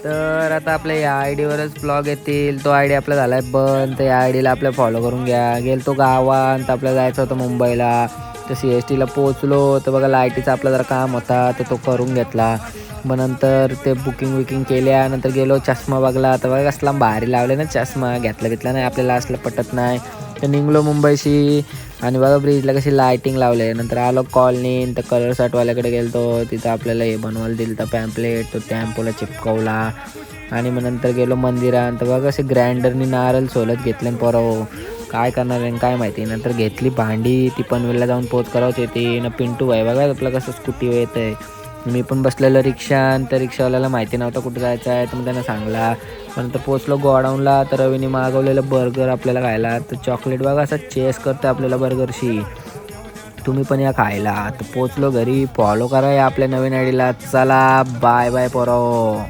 तर आता आपल्या या आय डीवरच ब्लॉग येतील. तो आय डी आपला झाला आहे बंद, तर या आय डीला आपल्या फॉलो करून घ्या. गेलो गावात, आपल्याला जायचं होतं मुंबईला. तर सी एस टीला पोचलो तर बघा लाईटीचा आपला जरा काम होता तर तो करून घेतला. मग नंतर ते बुकिंग केल्यानंतर गेलो चष्मा बघला. तर बघा कसला भारी लावले ना चष्मा, घेतला नाही आपल्याला असलं पटत नाही. तर निघलो मुंबईशी आणि बघा ब्रिजला कशी लायटिंग लावले. नंतर आलो कॉलनी, तर कलर सर्टवाल्याकडे गेलो. तिथं आपल्याला हे बनवायला दिलं तर पॅम्पलेट, तो टॅम्पोला चिपकवला. आणि मग नंतर गेलो मंदिरात. तर बघा असे ग्राइंडरनी नारळ सोलत घेतले पोरं, काय करणार आहे काय माहिती. नंतर घेतली भांडी, ती पनवेलला जाऊन पोच करावची होती ना. पिंटू भाई बघा आपलं कसं स्कूटी येत आहे. मी पण बसलेलो रिक्षात, तर रिक्षावाल्याला माहिती नव्हतं कुठं जायचं आहे, तर मग त्यांना सांगला. नंतर पोचलो गोडाऊनला. तर रवीने मागवलेलं बर्गर आपल्याला खायला. तर चॉकलेट बघा असं चेस करतं आपल्याला बर्गरशी. तुम्ही पण या खायला. तर पोचलो घरी. फॉलो करा या आपल्या नवीन आयडीला. चला बाय बाय पोरो.